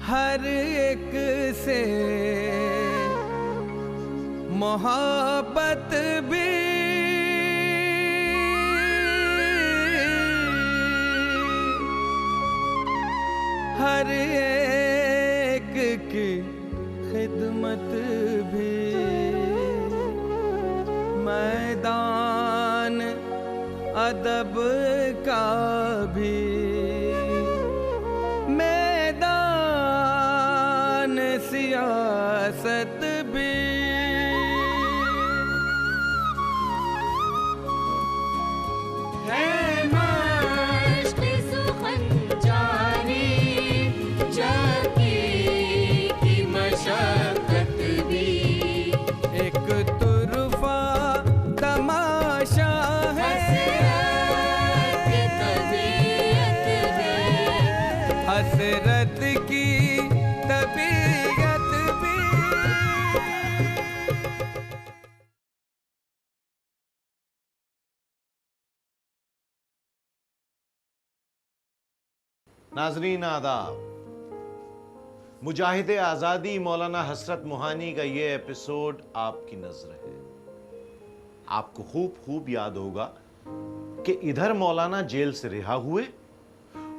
हर एक से मोहब्बत भी हर एक की खिदमत भी मैदान अदब का भी मैदान सियासत भी हसरत की तबीयत भी। नाजरीन आदाब, मुजाहिद आज़ादी मौलाना हसरत मोहानी का ये एपिसोड आपकी नजर है। आपको खूब याद होगा कि इधर मौलाना जेल से रिहा हुए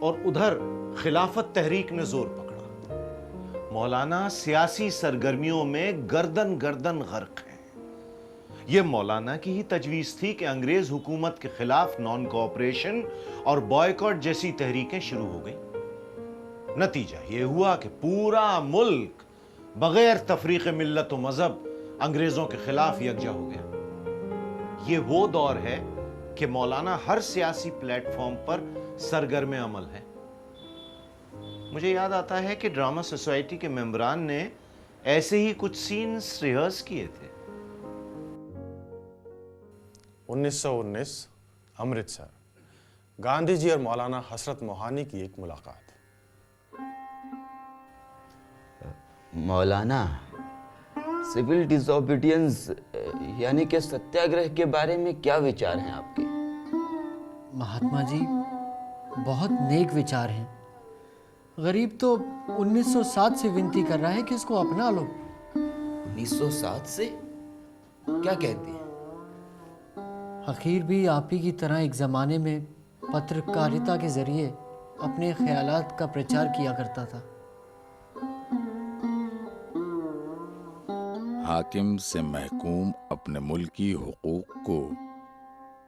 और उधर खिलाफत तहरीक ने जोर पकड़ा। मौलाना सियासी सरगर्मियों में गर्दन गर्क हैं। यह मौलाना की ही तजवीज थी कि अंग्रेज हुकूमत के खिलाफ नॉन कोऑपरेशन और बॉयकॉट जैसी तहरीकें शुरू हो गई। नतीजा यह हुआ कि पूरा मुल्क बगैर तफरीक मिल्लत व मजहब अंग्रेजों के खिलाफ यकजा हो गया। यह वो दौर है कि मौलाना हर सियासी प्लेटफॉर्म पर सरगर्म अमल है। मुझे याद आता है कि ड्रामा सोसाइटी के मेंबरान ने ऐसे ही कुछ सीन्स रिहर्स किए थे। 1919 अमृतसर, गांधी जी और मौलाना हसरत मोहानी की एक मुलाकात। मौलाना, सिविल डिसोबीडियंस यानी कि सत्याग्रह के बारे में क्या विचार हैं आपके? महात्मा जी, बहुत नेक विचार हैं। गरीब तो 1907 से विनती कर रहा है कि इसको अपना लो। 1907 से? क्या कहते हैं? हकीर भी आप ही की तरह एक ज़माने में पत्रकारिता के ज़रिए अपने ख्यालात का प्रचार किया करता था। हाकिम से महकूम अपने मुल्की हुकूक को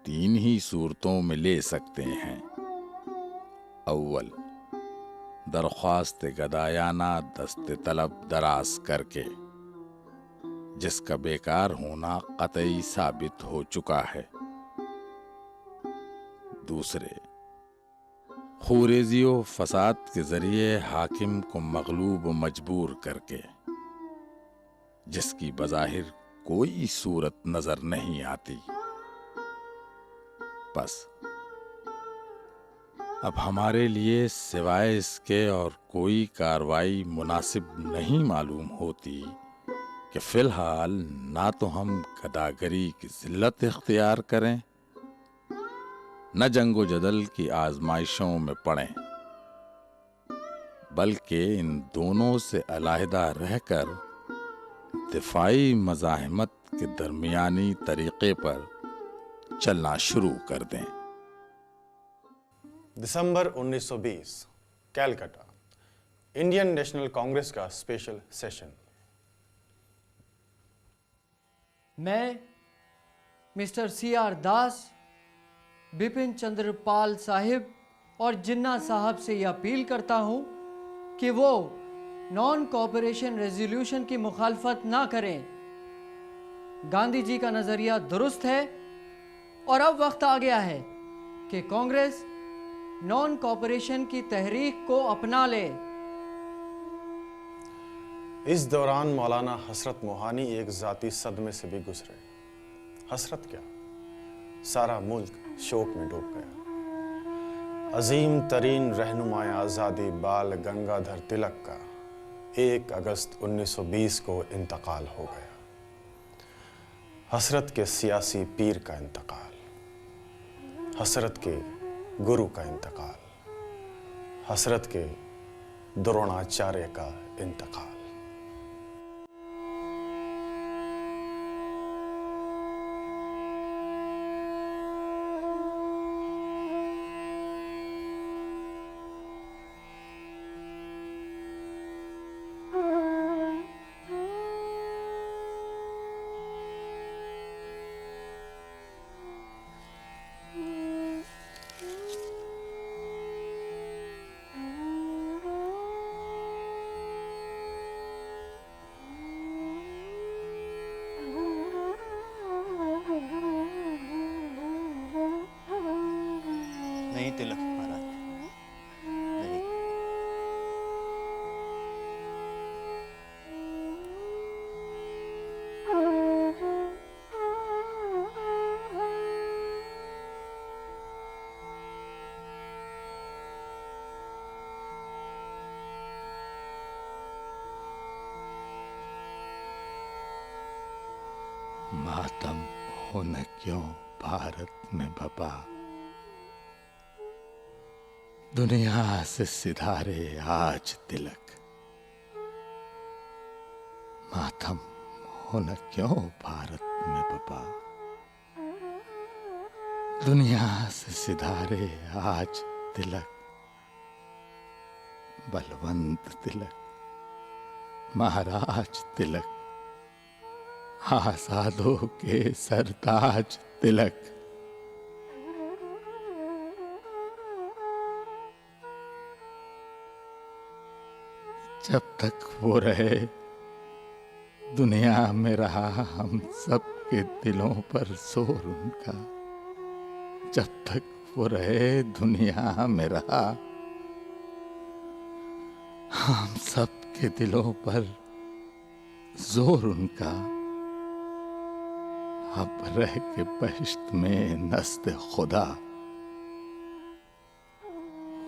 3 ही सूरतों में ले सकते हैं। अव्वल, दरख्वास्त गदायाना दस्ते तलब दराज करके, जिसका बेकार होना कतई साबित हो चुका है। दूसरे, खूरेजी व फसाद के जरिए हाकिम को मगलूब व मजबूर करके, जिसकी बज़ाहिर कोई सूरत नजर नहीं आती। बस अब हमारे लिए सिवाय इसके और कोई कार्रवाई मुनासिब नहीं मालूम होती कि फिलहाल ना तो हम गदागरी की जिल्लत इख्तियार करें, न जंगो जदल की आजमाइशों में पड़ें, बल्कि इन दोनों से अलहदा रहकर दिफाई मज़ाहिमत के दरमियानी तरीके पर चलना शुरू कर दें। दिसंबर 1920, कैलकाटा, इंडियन नेशनल कांग्रेस का स्पेशल सेशन। मैं मिस्टर C.R. दास, बिपिन चंद्र पाल साहिब और जिन्ना साहब से यह अपील करता हूं कि वो नॉन कोऑपरेशन रेजोल्यूशन की मुखालफत ना करें। गांधी जी का नजरिया दुरुस्त है और अब वक्त आ गया है कि कांग्रेस नॉन कोऑपरेशन की तहरीक को अपना ले। इस दौरान मौलाना हसरत मोहानी एक जाती सदमे से भी गुजरे। हसरत क्या, सारा मुल्क शोक में डूब गया। अजीम तरीन रहनुमाए आज़ादी बाल गंगाधर तिलक का 1 अगस्त 1920 को इंतकाल हो गया। हसरत के सियासी पीर का इंतकाल, हसरत के गुरु का इंतकाल, हसरत के द्रोणाचार्य का इंतकाल। नहीं तिलक महाराज, नहीं। मातम हो न क्यों भारत में बपा, दुनिया से सिधारे आज तिलक। मातम हो न क्यों भारत में बपा, दुनिया से सिधारे आज तिलक। बलवंत तिलक, महाराज तिलक, आजादों के सरताज तिलक। जब तक वो रहे दुनिया में रहा हम सब के दिलों पर जोर उनका। जब तक वो रहे दुनिया में रहा हम सब के दिलों पर जोर उनका। अब रह के बहिश्त में नस्द खुदा,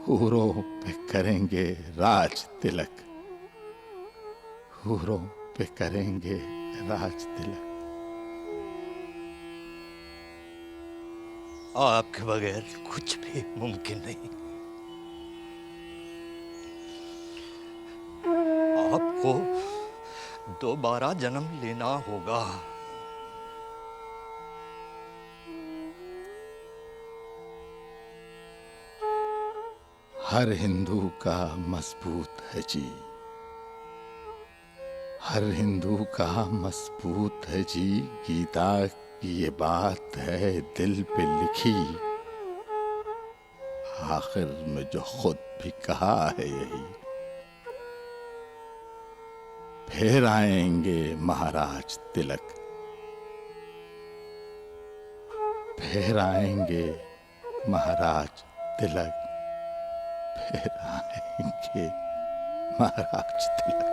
हूरों पे करेंगे राज तिलक। हूरों पे करेंगे राज तिलक। आपके बगैर कुछ भी मुमकिन नहीं। आपको दोबारा जन्म लेना होगा। हर हिंदू का मजबूत है जी, हर हिंदू का मजबूत है जी। गीता की ये बात है दिल पे लिखी, आखिर में जो खुद भी कहा है यही। फिर आएंगे महाराज तिलक, फिर आएंगे महाराज तिलक, फिर आएंगे महाराज तिलक।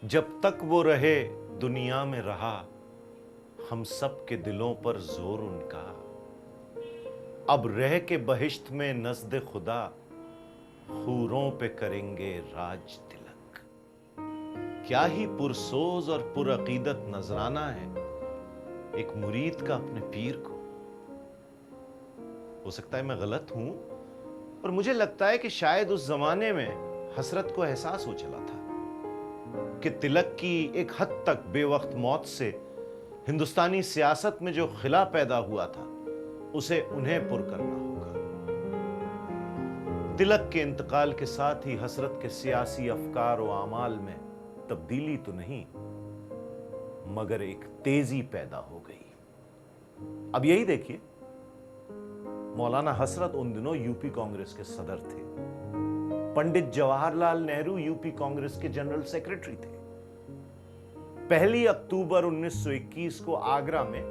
जब तक वो रहे दुनिया में रहा हम सब के दिलों पर जोर उनका। अब रह के बहिश्त में नज़्द खुदा, हूरों पे करेंगे राज तिलक। क्या ही पुरसोज और पुरअकीदत नजराना है एक मुरीद का अपने पीर को। हो सकता है मैं गलत हूं, पर मुझे लगता है कि शायद उस जमाने में हसरत को एहसास हो चला था कि तिलक की एक हद तक बेवक्त मौत से हिंदुस्तानी सियासत में जो खिला पैदा हुआ था उसे उन्हें पुर करना होगा। तिलक के इंतकाल के साथ ही हसरत के सियासी अफकार और आमाल में तब्दीली तो नहीं, मगर एक तेजी पैदा हो गई। अब यही देखिए, मौलाना हसरत उन दिनों यूपी कांग्रेस के सदर थे, पंडित जवाहरलाल नेहरू यूपी कांग्रेस के जनरल सेक्रेटरी थे। 1 अक्टूबर 1921 को आगरा में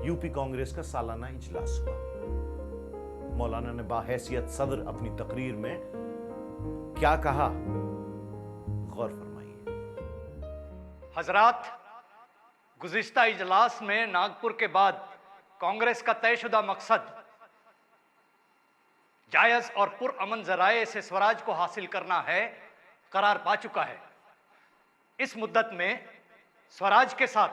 यूपी कांग्रेस का सालाना इजलास हुआ। मौलाना ने बाहैसियत सदर अपनी तकरीर में क्या कहा, गौर फरमाइए। हजरात, गुज़िश्ता इजलास में नागपुर के बाद कांग्रेस का तयशुदा मकसद जायज और पुरअमन जराए से स्वराज को हासिल करना है करार पा चुका है। इस मुद्दत में स्वराज के साथ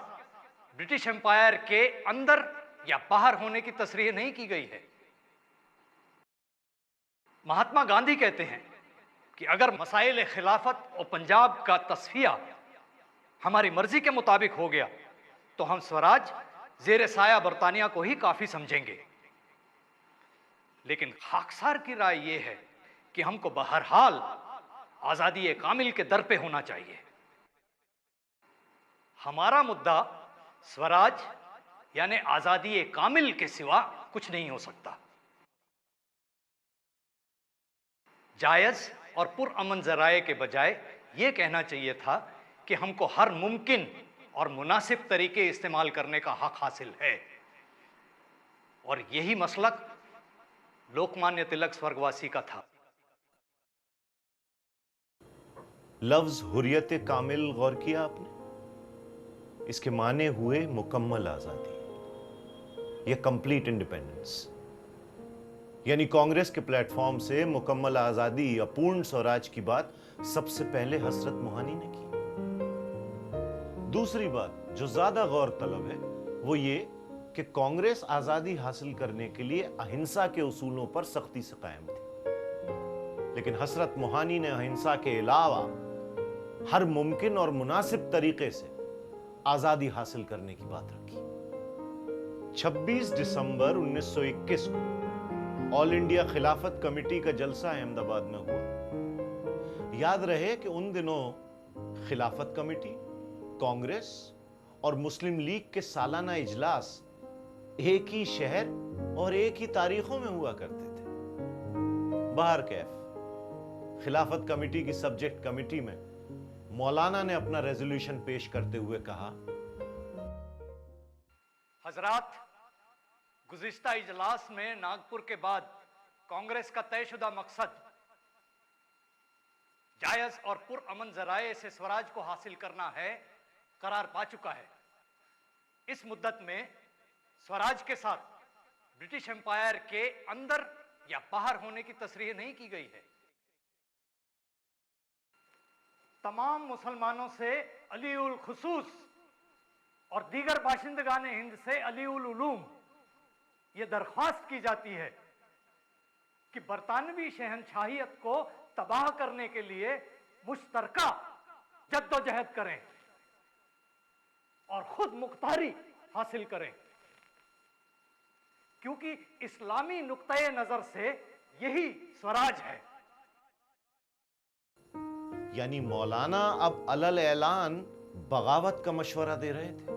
ब्रिटिश एम्पायर के अंदर या बाहर होने की तस्रीह नहीं की गई है। महात्मा गांधी कहते हैं कि अगर मसाइल खिलाफत और पंजाब का तस्फिया हमारी मर्जी के मुताबिक हो गया तो हम स्वराज जेर साया बरतानिया को ही काफी समझेंगे। लेकिन खाकसार की राय यह है कि हमको बहरहाल आजादी कामिल के दर पे होना चाहिए। हमारा मुद्दा स्वराज यानी आजादी कामिल के सिवा कुछ नहीं हो सकता। जायज और पुरअमन जराए के बजाय यह कहना चाहिए था कि हमको हर मुमकिन और मुनासिब तरीके इस्तेमाल करने का हक हासिल है। और यही मसलक लोकमान्य तिलक स्वर्गवासी का था। लफ्ज हुर्रियत कामिल गौर किया आपने? इसके माने हुए मुकम्मल आजादी या कंप्लीट इंडिपेंडेंस। यानी कांग्रेस के प्लेटफॉर्म से मुकम्मल आजादी या पूर्ण स्वराज की बात सबसे पहले हजरत मोहानी ने की। दूसरी बात जो ज्यादा गौर तलब है वो ये कि कांग्रेस आजादी हासिल करने के लिए अहिंसा के उसूलों पर सख्ती से कायम थी, लेकिन हजरत मोहानी ने अहिंसा के अलावा हर मुमकिन और मुनासिब तरीके से आजादी हासिल करने की बात रखी। 26 दिसंबर 1921 को ऑल इंडिया खिलाफत कमेटी का जलसा अहमदाबाद में हुआ। याद रहे कि उन दिनों खिलाफत कमेटी, कांग्रेस और मुस्लिम लीग के सालाना इजलास एक ही शहर और एक ही तारीखों में हुआ करते थे। बाहर कैफ खिलाफत कमेटी की सब्जेक्ट कमेटी में मौलाना ने अपना रेजोल्यूशन पेश करते हुए कहा, हजरात, गुज़िश्ता इजलास में नागपुर के बाद कांग्रेस का तयशुदा मकसद जायज और पुरअमन जराए से स्वराज को हासिल करना है करार पा चुका है। इस मुद्दत में स्वराज के साथ ब्रिटिश एम्पायर के अंदर या बाहर होने की तस्रीह नहीं की गई है। तमाम मुसलमानों से अली उल खुसूस और दीगर बाशिंदगान हिंद से अली उल उलूम यह दरख्वास्त की जाती है कि बरतानवी शहनशाहियत को तबाह करने के लिए मुश्तरका जद्दोजहद करें और खुद मुख्तारी हासिल करें, क्योंकि इस्लामी नुक्ते नजर से यही स्वराज है। यानी मौलाना अब अलल ऐलान बगावत का मशवरा दे रहे थे।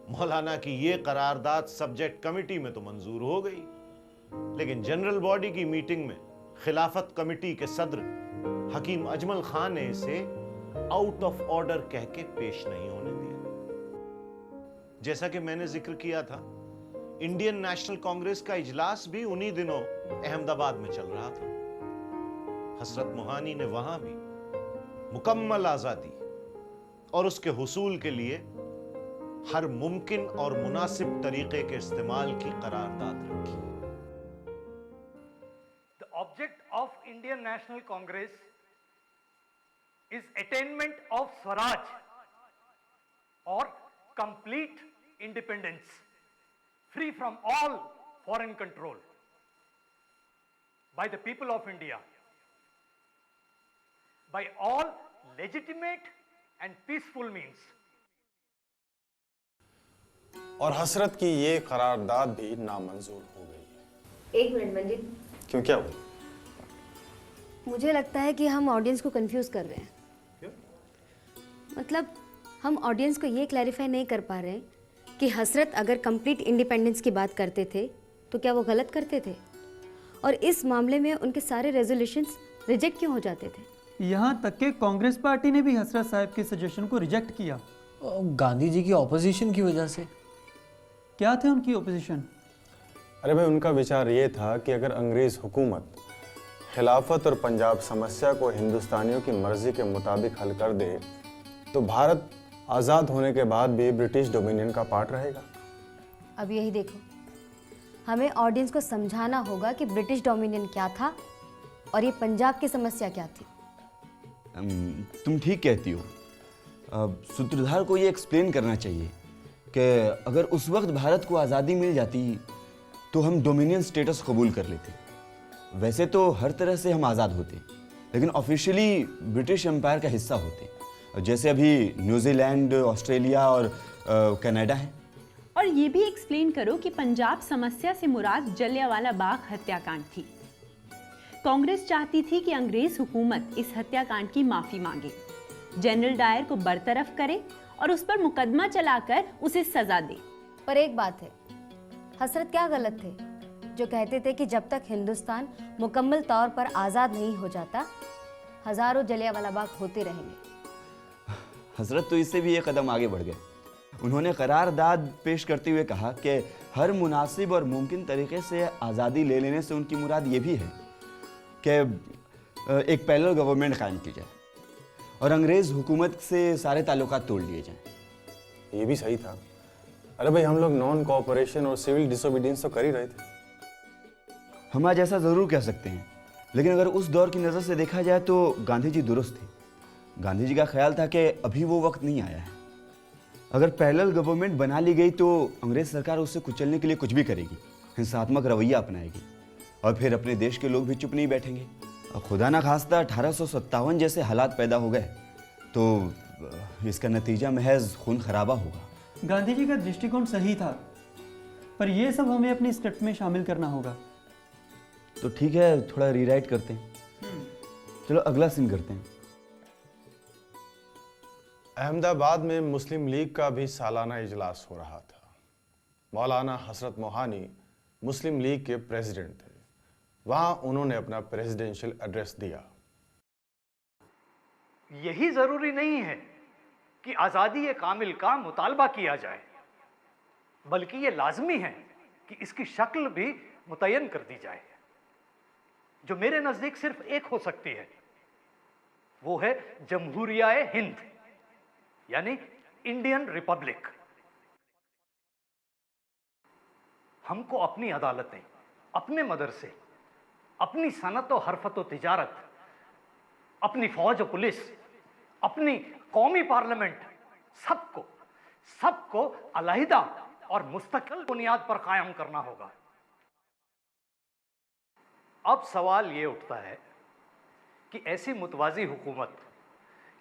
मौलाना की यह करारदाद सब्जेक्ट कमेटी में तो मंजूर हो गई, लेकिन जनरल बॉडी की मीटिंग में खिलाफत कमेटी के सदर हकीम अजमल खान ने इसे आउट ऑफ ऑर्डर कह के पेश नहीं होने दिया। जैसा कि मैंने जिक्र किया था, इंडियन नेशनल कांग्रेस का इजलास भी उन्हीं दिनों अहमदाबाद में चल रहा था। हजरत मोहानी ने वहां भी मुकम्मल आजादी और उसके हुसूल के लिए हर मुमकिन और मुनासिब तरीके के इस्तेमाल की करारदाद रखी। The object of Indian National Congress is attainment of Swaraj or complete independence, free from all foreign control by the people of India, by all legitimate and peaceful means. और हसरत की ये करारदाद भी नामंजूर हो गई। एक मिनट मंजिल, क्यों, क्या हुआ? मुझे लगता है कि हम ऑडियंस को कंफ्यूज कर रहे हैं। क्यों? मतलब हम ऑडियंस को ये क्लैरिफाई नहीं कर पा रहे कि हसरत अगर कंप्लीट इंडिपेंडेंस की बात करते थे तो क्या वो गलत करते थे, और इस मामले में उनके सारे रेजोल्यूशंस रिजेक्ट क्यों हो जाते थे। यहाँ तक कि कांग्रेस पार्टी ने भी हसरत साहब के सजेशन को रिजेक्ट किया। गांधी जी की ऑपोजिशन की वजह से। क्या थे उनकी ओपोजिशन? अरे भाई, उनका विचार ये था कि अगर अंग्रेज हुकूमत खिलाफत और पंजाब समस्या को हिंदुस्तानियों की मर्जी के मुताबिक हल कर दे तो भारत आज़ाद होने के बाद भी ब्रिटिश डोमिनियन का पार्ट रहेगा। अब यही देखो, हमें ऑडियंस को समझाना होगा कि ब्रिटिश डोमिनियन क्या था और ये पंजाब की समस्या क्या थी। तुम ठीक कहती हो। सूत्रधार को ये एक्सप्लेन करना चाहिए कि अगर उस वक्त भारत को आज़ादी मिल जाती तो हम डोमिनियन स्टेटस कबूल कर लेते। वैसे तो हर तरह से हम आज़ाद होते, लेकिन ऑफिशियली ब्रिटिश एम्पायर का हिस्सा होते, जैसे अभी न्यूजीलैंड, ऑस्ट्रेलिया और कनाडा है। और ये भी एक्सप्लेन करो कि पंजाब समस्या से मुराद जलियांवाला बाग हत्याकांड थी। कांग्रेस चाहती थी कि अंग्रेज हुकूमत इस हत्याकांड की माफी मांगे, जनरल डायर को बरतरफ करे और उस पर मुकदमा चलाकर उसे सजा दे। पर एक बात है, हसरत क्या गलत थे जो कहते थे कि जब तक हिंदुस्तान मुकम्मल तौर पर आज़ाद नहीं हो जाता हजारों जलियांवाला बाग होते रहेंगे। हजरत तो इससे भी एक कदम आगे बढ़ गए। उन्होंने करारदाद पेश करते हुए कहा कि हर मुनासिब और मुमकिन तरीके से आज़ादी ले लेने से उनकी मुराद ये भी है कि एक पैरेलल गवर्नमेंट कायम की जाए और अंग्रेज़ हुकूमत से सारे ताल्लुकात तोड़ लिए जाएं। ये भी सही था। अरे भाई, हम लोग नॉन कोऑपरेशन और सिविल डिसोबीडियंस तो कर ही रहे थे। हम आज ऐसा ज़रूर कह सकते हैं, लेकिन अगर उस दौर की नज़र से देखा जाए तो गांधी जी दुरुस्त थे। गांधी जी का ख्याल था कि अभी वो वक्त नहीं आया है। अगर पैरेलल गवर्नमेंट बना ली गई तो अंग्रेज़ सरकार उससे कुचलने के लिए कुछ भी करेगी, हिंसात्मक रवैया अपनाएगी और फिर अपने देश के लोग भी चुप नहीं बैठेंगे। और खुदा ना खास्ता 1857 जैसे हालात पैदा हो गए तो इसका नतीजा महज खून खराबा होगा। गांधी जी का दृष्टिकोण सही था, पर यह सब हमें अपनी स्क्रिप्ट में शामिल करना होगा। तो ठीक है, थोड़ा रीराइट करते हैं। चलो अगला सीन करते हैं। अहमदाबाद में मुस्लिम लीग का भी सालाना इजलास हो रहा था। मौलाना हसरत मोहानी मुस्लिम लीग के प्रेसिडेंट थे। वहां उन्होंने अपना प्रेसिडेंशियल एड्रेस दिया। यही जरूरी नहीं है कि आज़ादी कामिल का मुतालबा किया जाए, बल्कि ये लाजमी है कि इसकी शक्ल भी मुतय्यन कर दी जाए, जो मेरे नज़दीक सिर्फ एक हो सकती है। वो है जमहूरियाए हिंद, यानी इंडियन रिपब्लिक। हमको अपनी अदालतें, अपने मदरसे, अपनी सनत और हरफत व तिजारत, अपनी फौज और पुलिस, अपनी कौमी पार्लियामेंट, सबको अलहदा और मुस्तकिल बुनियाद पर कायम करना होगा। अब सवाल ये उठता है कि ऐसी मुतवाज़ी हुकूमत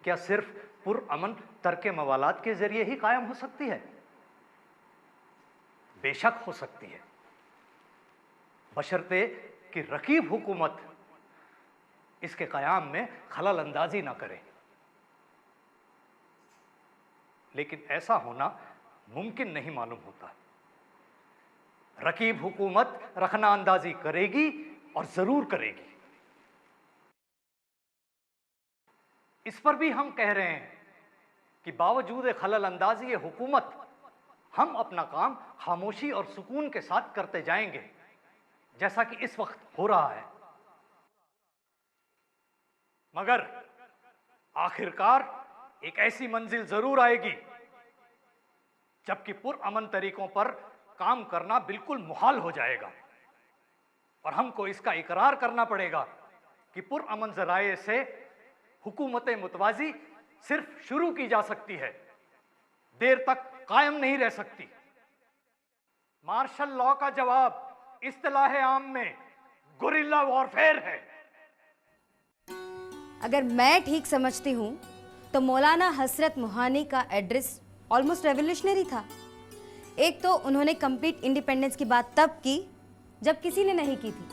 क्या सिर्फ पुरअमन तर्के मवालात के जरिए ही कायम हो सकती है? बेशक हो सकती है, बशर्ते कि रकीब हुकूमत इसके क़याम में खलल अंदाजी ना करे। लेकिन ऐसा होना मुमकिन नहीं मालूम होता। रकीब हुकूमत रखना अंदाजी करेगी और जरूर करेगी। इस पर भी हम कह रहे हैं कि बावजूद खलल अंदाजी हुकूमत हम अपना काम खामोशी और सुकून के साथ करते जाएंगे, जैसा कि इस वक्त हो रहा है। मगर आखिरकार एक ऐसी मंजिल जरूर आएगी जबकि पुरअमन तरीकों पर काम करना बिल्कुल मुहाल हो जाएगा और हमको इसका इकरार करना पड़ेगा कि पुरअमन जराए से हुकूमत मुतवाज़ी सिर्फ शुरू की जा सकती है, देर तक कायम नहीं रह सकती। मार्शल लॉ का जवाब इस्तिलाह आम में गुरिल्ला वॉरफेयर है। अगर मैं ठीक समझती हूँ तो मौलाना हसरत मोहानी का एड्रेस ऑलमोस्ट रेवोल्यूशनरी था। एक तो उन्होंने कंप्लीट इंडिपेंडेंस की बात तब की जब किसी ने नहीं की थी,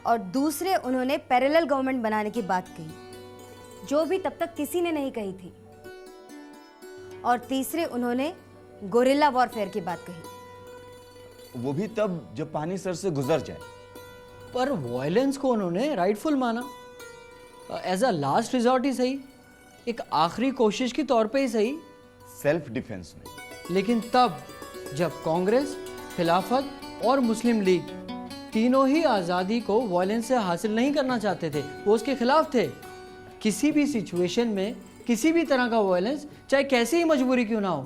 और दूसरे उन्होंने पैरेलल गवर्नमेंट बनाने की बात कही जो भी तब तक किसी ने नहीं कही थी, और तीसरे उन्होंने गोरिल्ला वॉरफेयर की बात कही, वो भी तब जब पानी सर से गुजर जाए। पर वायलेंस को उन्होंने राइटफुल माना, एज अ लास्ट रिजॉर्ट ही सही, एक आखिरी कोशिश के तौर पे ही सही, सेल्फ डिफेंस में। लेकिन तब जब कांग्रेस, खिलाफत और मुस्लिम लीग तीनों ही आज़ादी को वायलेंस से हासिल नहीं करना चाहते थे, वो उसके खिलाफ थे। किसी भी सिचुएशन में किसी भी तरह का वायलेंस, चाहे कैसी ही मजबूरी क्यों ना हो।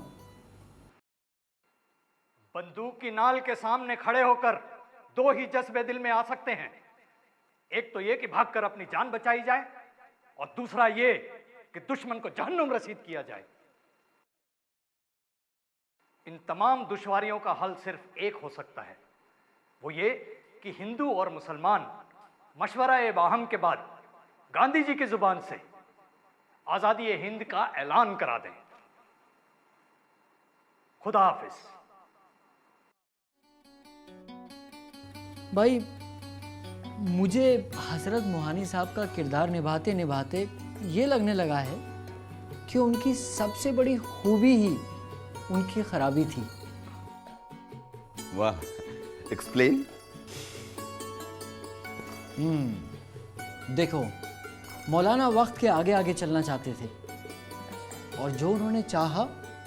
बंदूक की नाल के सामने खड़े होकर दो ही जज्बे दिल में आ सकते हैं, एक तो ये कि भागकर अपनी जान बचाई जाए, और दूसरा ये कि दुश्मन को जहन्नुम रसीद किया जाए। इन तमाम दुश्वारियों का हल सिर्फ एक हो सकता है, वो ये कि हिंदू और मुसलमान मशवरा बाहम के बाद गांधी जी की जुबान से आजादी हिंद का ऐलान करा दें। खुदा हाफिज। भाई, मुझे हजरत मोहानी साहब का किरदार निभाते निभाते ये लगने लगा है कि उनकी सबसे बड़ी खूबी ही उनकी खराबी थी। वाह, एक्सप्लेन। देखो, मौलाना वक्त के आगे आगे चलना चाहते थे, और जो उन्होंने चाहा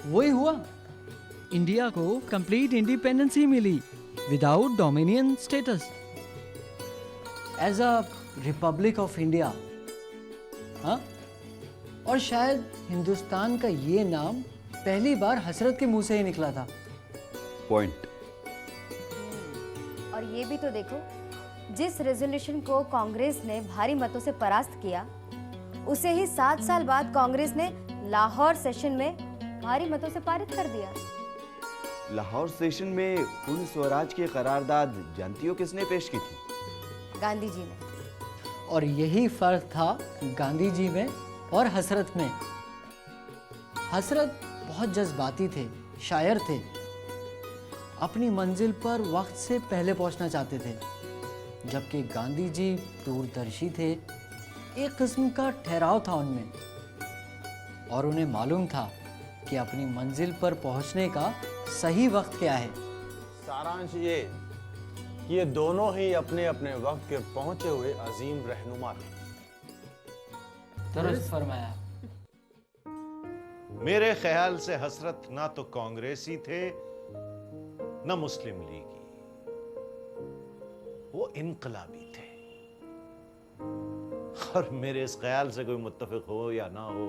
वही हुआ। इंडिया को कंप्लीट इंडिपेंडेंस ही मिली without dominion status, as a republic of India. हाँ, और शायद हिंदुस्तान का ये नाम पहली बार हसरत के मुंह से ही निकला था। पॉइंट। और ये भी तो देखो, जिस रेजोल्यूशन को कांग्रेस ने भारी मतों से परास्त किया, उसे ही 7 साल बाद कांग्रेस ने लाहौर सेशन में भारी मतों से पारित कर दिया। लाहौर सेशन में पूर्ण स्वराज की करारदाद जानती हो किसने पेश की थी? गांधी जी ने। और यही फर्क था गांधी जी में और हसरत में। हसरत बहुत जज्बाती थे, शायर थे, अपनी मंजिल पर वक्त से पहले पहुंचना चाहते थे, जबकि गांधी जी दूरदर्शी थे। एक किस्म का ठहराव था उनमें, और उन्हें मालूम था कि अपनी मंजिल पर पहुंचने का सही वक्त क्या है। सारांश ये कि ये दोनों ही अपने अपने वक्त के पहुंचे हुए अजीम रहनुमा थे। दुरुस्त फरमाया। मेरे ख्याल से हसरत ना तो कांग्रेसी थे ना मुस्लिम लीगी, वो इनकलाबी थे। और मेरे इस ख्याल से कोई मुत्तफिक हो या ना हो,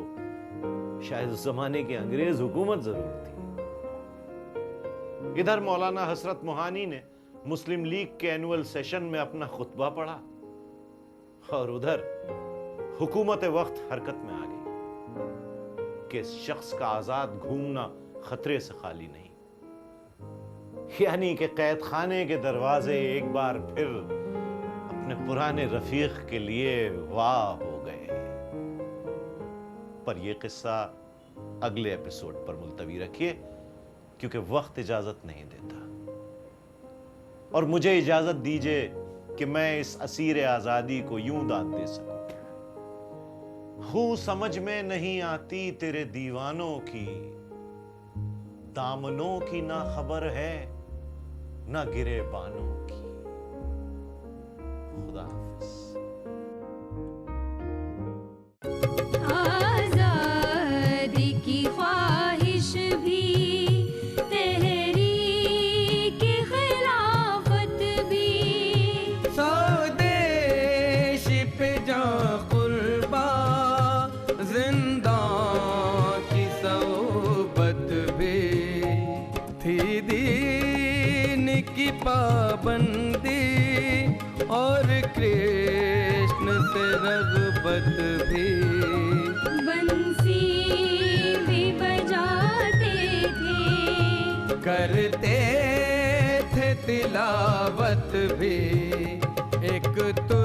शायद उस जमाने की अंग्रेज हुकूमत जरूर थी। इधर मौलाना हसरत मोहानी ने मुस्लिम लीग के एनुअल सेशन में अपना खुतबा पढ़ा, और उधर हुकूमत वक्त हरकत में आ गई कि इस शख्स का आजाद घूमना खतरे से खाली नहीं। यानी कि कैद खाने के दरवाजे एक बार फिर अपने पुराने रफीक के लिए वाह हो गए। पर यह किस्सा अगले एपिसोड पर मुलतवी रखिए, क्योंकि वक्त इजाजत नहीं देता। और मुझे इजाजत दीजिए कि मैं इस असीर आजादी को यूं दाद दे सकूं। हूं समझ में नहीं आती तेरे दीवानों की, दामनों की ना खबर है ना गिरेबानों की। खुदा हाफिज। आजादी की ख्वाहिश भी, तहरीक खिलाफत भी, स्वदेश पे जा कुर्बा, जिंदा की सोबत भी थी, दीन की पाबंदी और कृष्ण से रग़बत भी। बंसी भी बजाते थे, करते थे तिलावत भी, एक तो